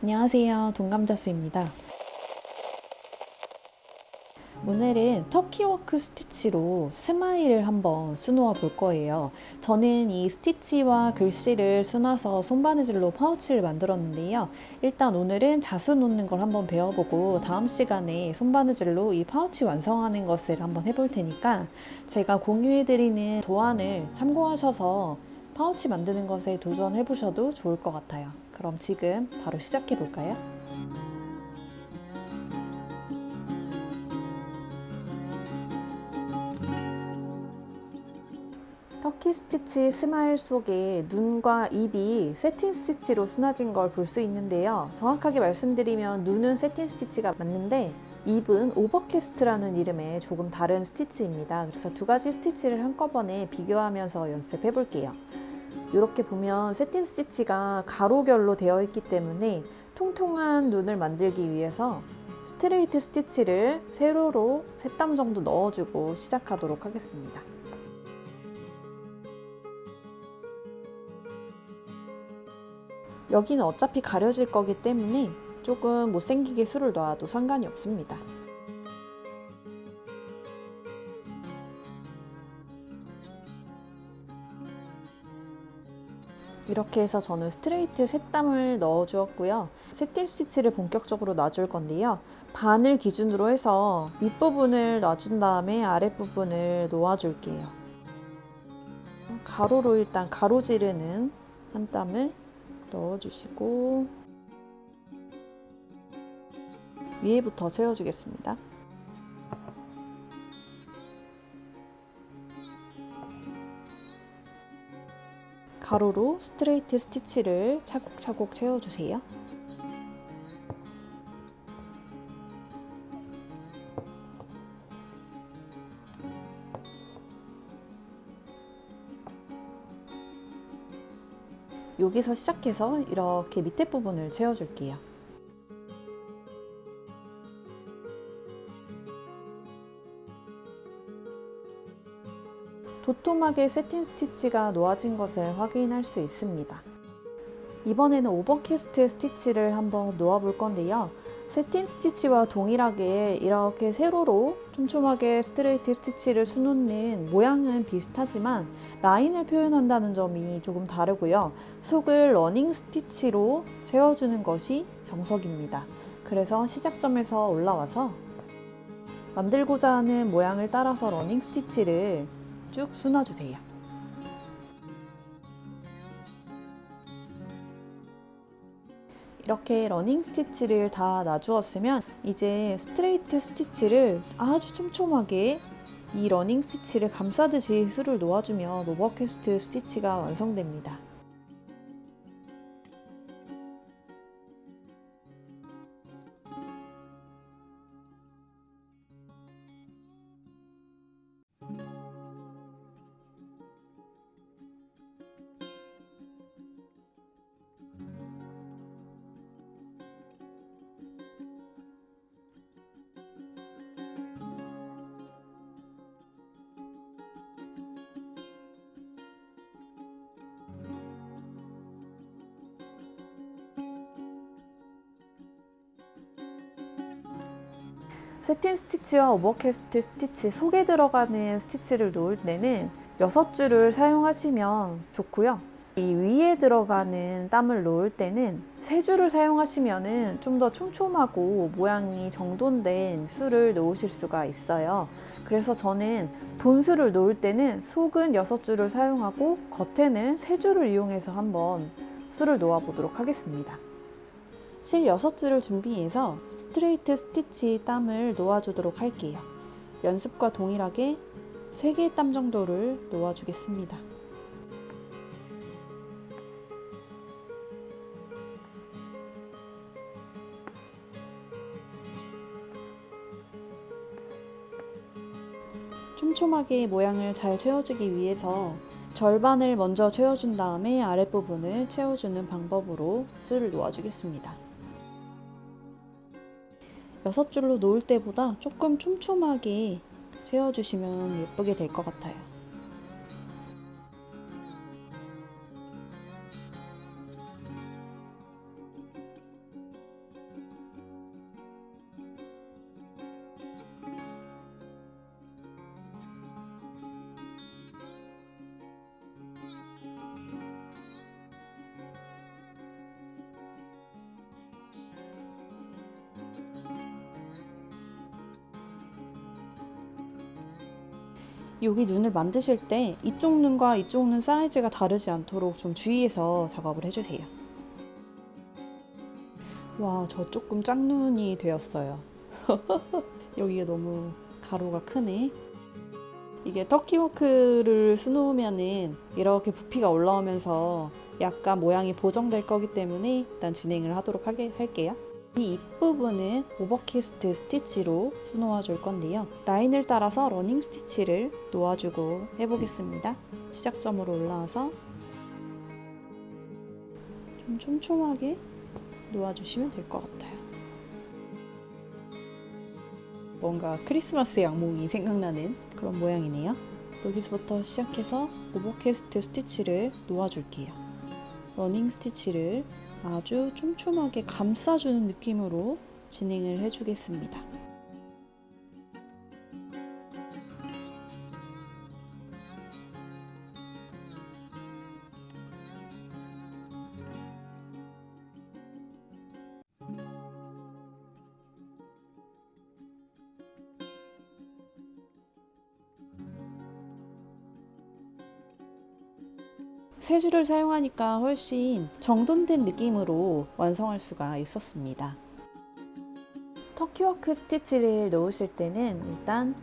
안녕하세요. 동감자수입니다. 오늘은 터키워크 스티치로 스마일을 한번 수놓아 볼 거예요. 저는 이 스티치와 글씨를 수놔서 손바느질로 파우치를 만들었는데요. 일단 오늘은 자수 놓는 걸 한번 배워보고 다음 시간에 손바느질로 이 파우치 완성하는 것을 한번 해볼 테니까 제가 공유해드리는 도안을 참고하셔서 파우치 만드는 것에 도전해보셔도 좋을 것 같아요. 그럼 지금 바로 시작해 볼까요? 터키 스티치 스마일 속에 눈과 입이 세틴 스티치로 수납진 걸 볼 수 있는데요. 정확하게 말씀드리면 눈은 세틴 스티치가 맞는데 입은 오버캐스트라는 이름의 조금 다른 스티치입니다. 그래서 두 가지 스티치를 한꺼번에 비교하면서 연습해 볼게요. 이렇게 보면 세틴 스티치가 가로결로 되어 있기 때문에 통통한 눈을 만들기 위해서 스트레이트 스티치를 세로로 3땀 정도 넣어주고 시작하도록 하겠습니다. 여기는 어차피 가려질 거기 때문에 조금 못생기게 술을 놔도 상관이 없습니다. 이렇게 해서 저는 스트레이트 3땀을 넣어 주었고요. 세틴 스티치를 본격적으로 놔줄 건데요. 반을 기준으로 해서 윗부분을 놔준 다음에 아랫부분을 놓아줄게요. 가로로 일단 가로지르는 한 땀을 넣어주시고 위에부터 채워주겠습니다. 가로로 스트레이트 스티치를 차곡차곡 채워주세요. 여기서 시작해서 이렇게 밑에 부분을 채워줄게요. 도톰하게 세틴 스티치가 놓아진 것을 확인할 수 있습니다. 이번에는 오버캐스트 스티치를 한번 놓아 볼 건데요. 세틴 스티치와 동일하게 이렇게 세로로 촘촘하게 스트레이트 스티치를 수놓는 모양은 비슷하지만 라인을 표현한다는 점이 조금 다르고요. 속을 러닝 스티치로 채워주는 것이 정석입니다. 그래서 시작점에서 올라와서 만들고자 하는 모양을 따라서 러닝 스티치를 쭉 수놔주세요. 이렇게 러닝 스티치를 다 놔주었으면 이제 스트레이트 스티치를 아주 촘촘하게 이 러닝 스티치를 감싸듯이 술을 놓아주면 오버캐스트 스티치가 완성됩니다. 세틴 스티치와 오버캐스트 스티치 속에 들어가는 스티치를 놓을 때는 6줄을 사용하시면 좋고요. 이 위에 들어가는 땀을 놓을 때는 3줄을 사용하시면 좀 더 촘촘하고 모양이 정돈된 술을 놓으실 수가 있어요. 그래서 저는 본술을 놓을 때는 속은 6줄을 사용하고 겉에는 3줄을 이용해서 한번 술을 놓아 보도록 하겠습니다. 실 6줄을 준비해서 스트레이트 스티치 땀을 놓아주도록 할게요. 연습과 동일하게 3개의 땀 정도를 놓아주겠습니다. 촘촘하게 모양을 잘 채워주기 위해서 절반을 먼저 채워준 다음에 아랫부분을 채워주는 방법으로 술을 놓아주겠습니다. 6줄로 놓을 때보다 조금 촘촘하게 채워주시면 예쁘게 될 것 같아요. 여기 눈을 만드실 때 이쪽 눈과 이쪽 눈 사이즈가 다르지 않도록 좀 주의해서 작업을 해주세요. 와, 저 조금 짝눈이 되었어요. 여기가 너무 가로가 크네. 이게 터키워크를 수놓으면은 이렇게 부피가 올라오면서 약간 모양이 보정될 거기 때문에 일단 진행을 하도록 할게요. 이 입부분은 오버캐스트 스티치로 수놓아 줄 건데요. 라인을 따라서 러닝 스티치를 놓아주고 해보겠습니다. 시작점으로 올라와서 좀 촘촘하게 놓아주시면 될 것 같아요. 뭔가 크리스마스 양몽이 생각나는 그런 모양이네요. 여기서부터 시작해서 오버캐스트 스티치를 놓아줄게요. 러닝 스티치를 아주 촘촘하게 감싸주는 느낌으로 진행을 해주겠습니다. 세 줄을 사용하니까 훨씬 정돈된 느낌으로 완성할 수가 있었습니다. 터키워크 스티치를 놓으실 때는 일단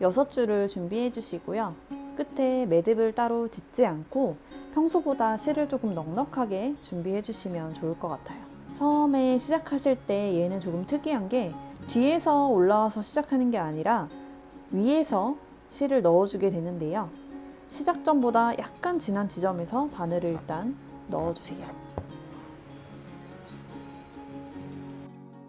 6줄을 준비해 주시고요. 끝에 매듭을 따로 짓지 않고 평소보다 실을 조금 넉넉하게 준비해 주시면 좋을 것 같아요. 처음에 시작하실 때 얘는 조금 특이한 게 뒤에서 올라와서 시작하는 게 아니라 위에서 실을 넣어주게 되는데요. 시작점보다 약간 지난 지점에서 바늘을 일단 넣어주세요.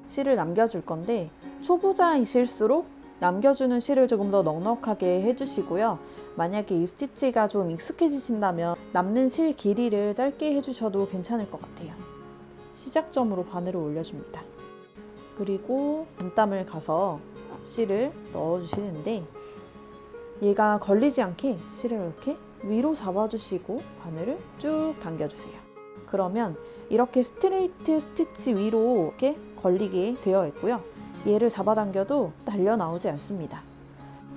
실을 남겨줄 건데 초보자이실수록 남겨주는 실을 조금 더 넉넉하게 해주시고요. 만약에 이 스티치가 좀 익숙해지신다면 남는 실 길이를 짧게 해주셔도 괜찮을 것 같아요. 시작점으로 바늘을 올려줍니다. 그리고 반땀을 가서 실을 넣어주시는데 얘가 걸리지 않게 실을 이렇게 위로 잡아주시고 바늘을 쭉 당겨주세요. 그러면 이렇게 스트레이트 스티치 위로 이렇게 걸리게 되어 있고요. 얘를 잡아당겨도 날려 나오지 않습니다.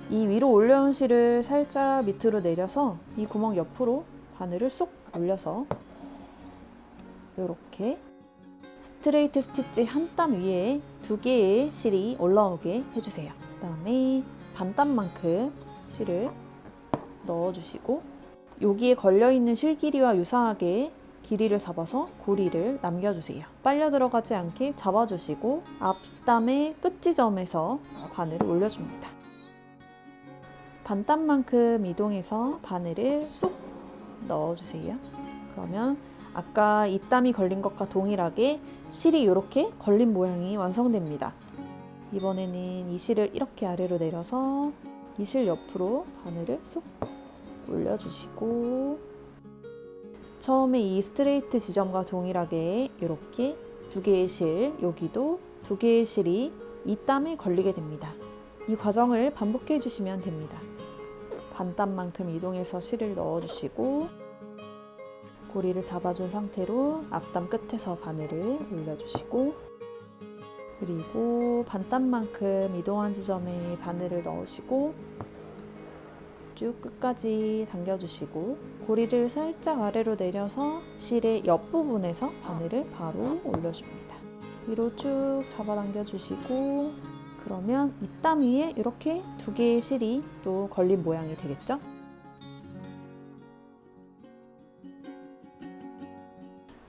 이 위로 올려온 실을 살짝 밑으로 내려서 이 구멍 옆으로 바늘을 쏙 올려서 이렇게 스트레이트 스티치 한 땀 위에 2개의 실이 올라오게 해주세요. 그 다음에 반땀만큼 실을 넣어주시고 여기에 걸려있는 실 길이와 유사하게 길이를 잡아서 고리를 남겨주세요. 빨려 들어가지 않게 잡아주시고 앞땀의 끝 지점에서 바늘을 올려줍니다. 반땀만큼 이동해서 바늘을 쏙 넣어주세요. 그러면 아까 이 땀이 걸린 것과 동일하게 실이 이렇게 걸린 모양이 완성됩니다. 이번에는 이 실을 이렇게 아래로 내려서 이 실 옆으로 바늘을 쏙 올려주시고 처음에 이 스트레이트 지점과 동일하게 이렇게 2개의 실, 여기도 2개의 실이 이 땀에 걸리게 됩니다. 이 과정을 반복해 주시면 됩니다. 반땀만큼 이동해서 실을 넣어주시고 고리를 잡아준 상태로 앞땀 끝에서 바늘을 올려주시고 그리고 반땀만큼 이동한 지점에 바늘을 넣으시고 쭉 끝까지 당겨주시고 고리를 살짝 아래로 내려서 실의 옆부분에서 바늘을 바로 올려줍니다. 위로 쭉 잡아당겨주시고 그러면 이 땀 위에 이렇게 2개의 실이 또 걸린 모양이 되겠죠?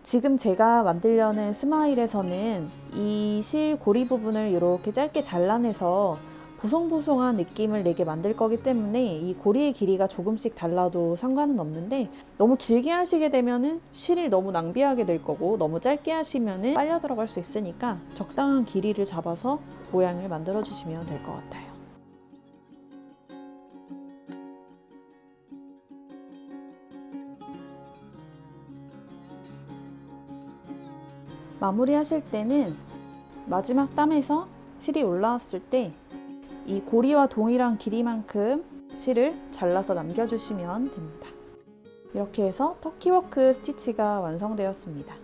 지금 제가 만들려는 스마일에서는 이 실 고리 부분을 이렇게 짧게 잘라내서 보송보송한 느낌을 내게 만들 거기 때문에 이 고리의 길이가 조금씩 달라도 상관은 없는데 너무 길게 하시게 되면은 실을 너무 낭비하게 될 거고 너무 짧게 하시면은 빨려 들어갈 수 있으니까 적당한 길이를 잡아서 모양을 만들어 주시면 될 것 같아요. 마무리 하실 때는 마지막 땀에서 실이 올라왔을 때 이 고리와 동일한 길이만큼 실을 잘라서 남겨주시면 됩니다. 이렇게 해서 터키워크 스티치가 완성되었습니다.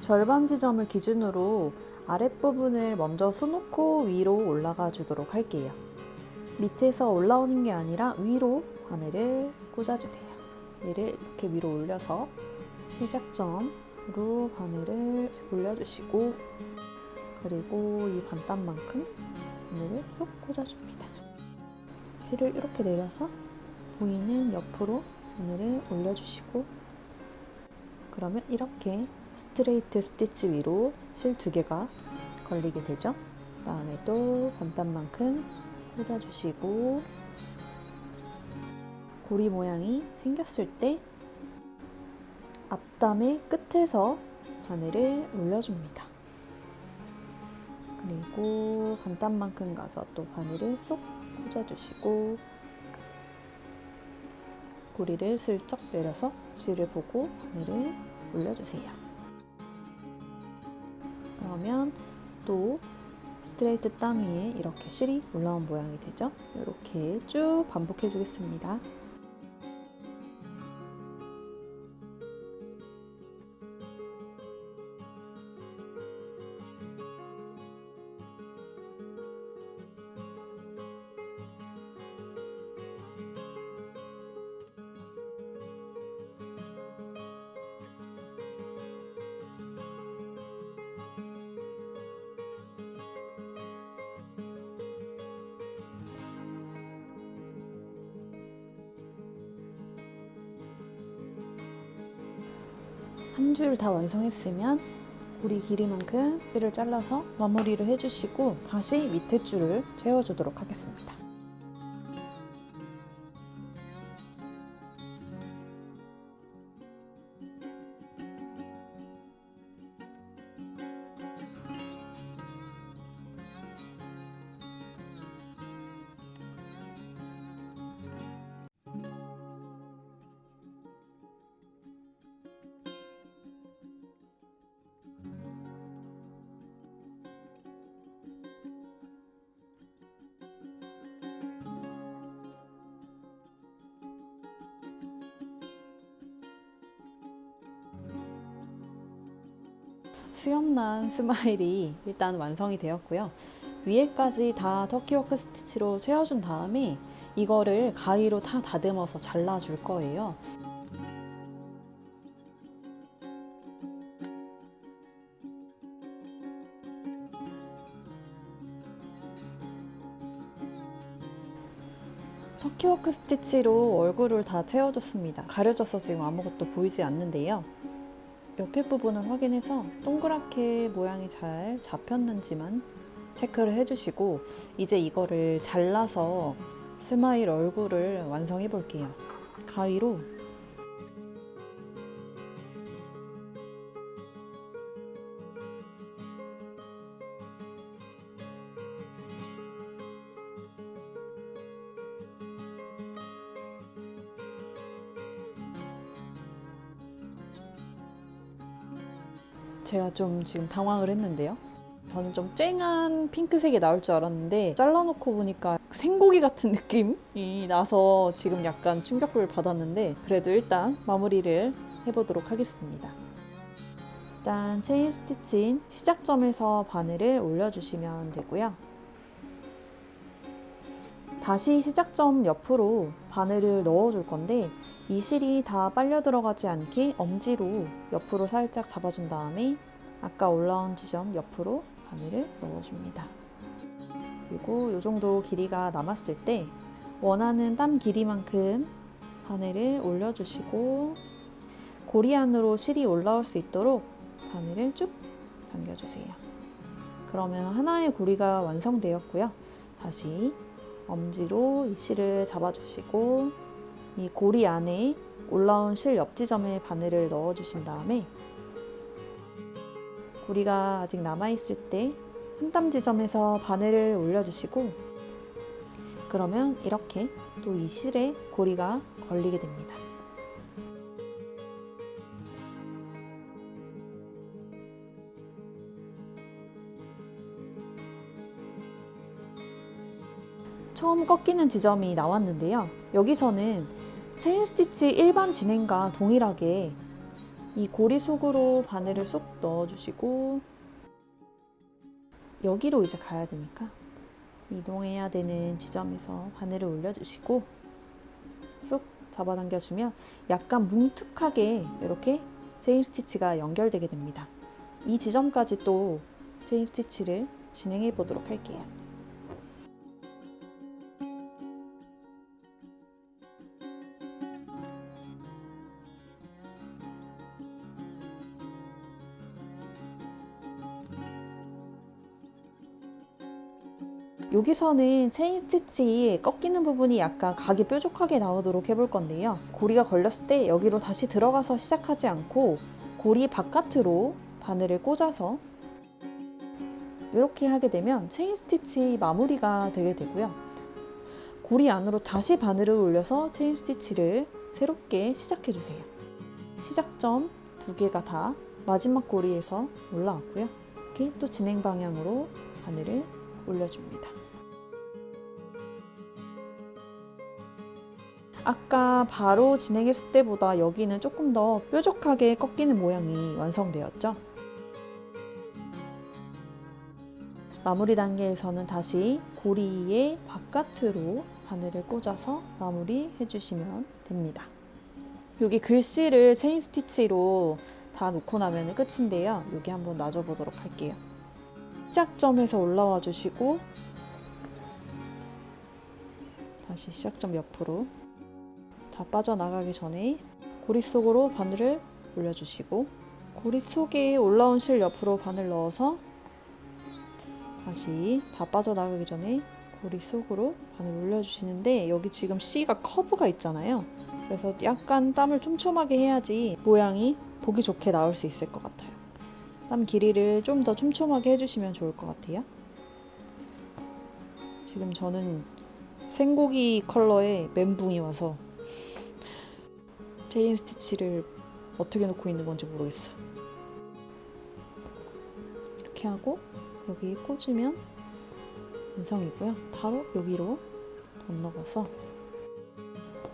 절반 지점을 기준으로 아랫부분을 먼저 수놓고 위로 올라가 주도록 할게요. 밑에서 올라오는 게 아니라 위로 바늘을 꽂아주세요. 얘를 이렇게 위로 올려서 시작점으로 바늘을 올려주시고, 그리고 이 반땀만큼 바늘을 쏙 꽂아줍니다. 실을 이렇게 내려서 보이는 옆으로 바늘을 올려주시고, 그러면 이렇게 스트레이트 스티치 위로 실 2개가 걸리게 되죠. 다음에 또 반땀만큼 꽂아주시고, 고리 모양이 생겼을 때 앞담의 끝에서 바늘을 올려줍니다. 그리고 반땀만큼 가서 또 바늘을 쏙 꽂아주시고, 고리를 슬쩍 내려서 실을 보고 바늘을 올려주세요. 그러면 또 스트레이트 땀 위에 이렇게 실이 올라온 모양이 되죠. 이렇게 쭉 반복해 주겠습니다. 한 줄 다 완성했으면 고리 길이만큼 실을 잘라서 마무리를 해주시고, 다시 밑에 줄을 채워주도록 하겠습니다. 수염난 스마일이 일단 완성이 되었고요. 위에까지 다 터키워크 스티치로 채워준 다음에 이거를 가위로 다 다듬어서 잘라줄 거예요. 터키워크 스티치로 얼굴을 다 채워줬습니다. 가려져서 지금 아무것도 보이지 않는데요. 옆에 부분을 확인해서 동그랗게 모양이 잘 잡혔는지만 체크를 해주시고, 이제 이거를 잘라서 스마일 얼굴을 완성해 볼게요. 가위로 제가 좀 지금 당황을 했는데요. 저는 좀 쨍한 핑크색이 나올 줄 알았는데 잘라놓고 보니까 생고기 같은 느낌이 나서 지금 약간 충격을 받았는데, 그래도 일단 마무리를 해보도록 하겠습니다. 일단 체인 스티치인 시작점에서 바늘을 올려주시면 되고요. 다시 시작점 옆으로 바늘을 넣어줄 건데, 이 실이 다 빨려 들어가지 않게 엄지로 옆으로 살짝 잡아준 다음에 아까 올라온 지점 옆으로 바늘을 넣어줍니다. 그리고 이 정도 길이가 남았을 때 원하는 땀 길이만큼 바늘을 올려주시고, 고리 안으로 실이 올라올 수 있도록 바늘을 쭉 당겨주세요. 그러면 하나의 고리가 완성되었고요. 다시 엄지로 이 실을 잡아주시고, 이 고리 안에 올라온 실 옆 지점에 바늘을 넣어주신 다음에 고리가 아직 남아있을 때 한 땀 지점에서 바늘을 올려주시고, 그러면 이렇게 또 이 실에 고리가 걸리게 됩니다. 처음 꺾이는 지점이 나왔는데요. 여기서는 체인 스티치 일반 진행과 동일하게 이 고리 속으로 바늘을 쏙 넣어주시고, 여기로 이제 가야 되니까 이동해야 되는 지점에서 바늘을 올려주시고 쏙 잡아당겨주면 약간 뭉툭하게 이렇게 체인 스티치가 연결되게 됩니다. 이 지점까지 또 체인 스티치를 진행해 보도록 할게요. 여기서는 체인 스티치 꺾이는 부분이 약간 각이 뾰족하게 나오도록 해볼 건데요. 고리가 걸렸을 때 여기로 다시 들어가서 시작하지 않고 고리 바깥으로 바늘을 꽂아서 이렇게 하게 되면 체인 스티치 마무리가 되게 되고요. 고리 안으로 다시 바늘을 올려서 체인 스티치를 새롭게 시작해 주세요. 시작점 두 개가 다 마지막 고리에서 올라왔고요. 이렇게 또 진행 방향으로 바늘을 올려줍니다. 아까 바로 진행했을 때보다 여기는 조금 더 뾰족하게 꺾이는 모양이 완성되었죠. 마무리 단계에서는 다시 고리의 바깥으로 바늘을 꽂아서 마무리 해주시면 됩니다. 여기 글씨를 체인 스티치로 다 놓고 나면 끝인데요. 여기 한번 놔줘보도록 할게요. 시작점에서 올라와 주시고 다시 시작점 옆으로 다 빠져나가기 전에 고리 속으로 바늘을 올려주시고 고리 속에 올라온 실 옆으로 바늘 넣어서 다시 다 빠져나가기 전에 고리 속으로 바늘 올려주시는데 여기 지금 C가 커브가 있잖아요. 그래서 약간 땀을 촘촘하게 해야지 모양이 보기 좋게 나올 수 있을 것 같아요. 땀 길이를 좀 더 촘촘하게 해주시면 좋을 것 같아요. 지금 저는 생고기 컬러의 멘붕이 와서 체인 스티치를 어떻게 놓고 있는 건지 모르겠어요. 이렇게 하고 여기 꽂으면 완성이고요. 바로 여기로 건너가서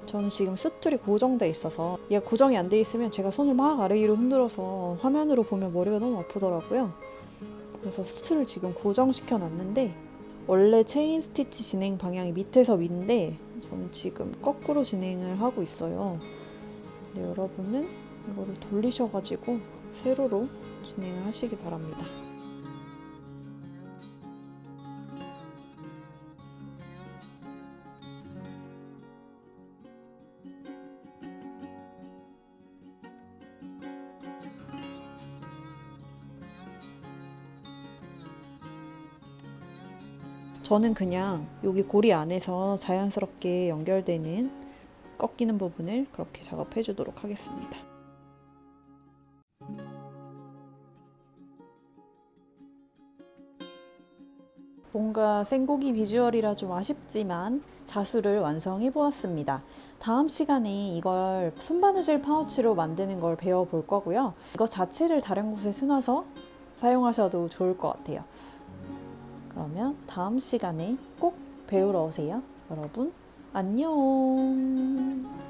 저는 지금 스툴이 고정돼 있어서 얘가 고정이 안 돼 있으면 제가 손을 막 아래 위로 흔들어서 화면으로 보면 머리가 너무 아프더라고요. 그래서 스툴을 지금 고정시켜 놨는데 원래 체인 스티치 진행 방향이 밑에서 위인데 저는 지금 거꾸로 진행을 하고 있어요. 근데 여러분은 이거를 돌리셔가지고 세로로 진행을 하시기 바랍니다. 저는 그냥 여기 고리 안에서 자연스럽게 연결되는 꺾이는 부분을 그렇게 작업해 주도록 하겠습니다. 뭔가 생고기 비주얼이라 좀 아쉽지만 자수를 완성해 보았습니다. 다음 시간에 이걸 손바느질 파우치로 만드는 걸 배워볼 거고요. 이거 자체를 다른 곳에 수놔서 사용하셔도 좋을 것 같아요. 그러면 다음 시간에 꼭 배우러 오세요. 여러분, 안녕!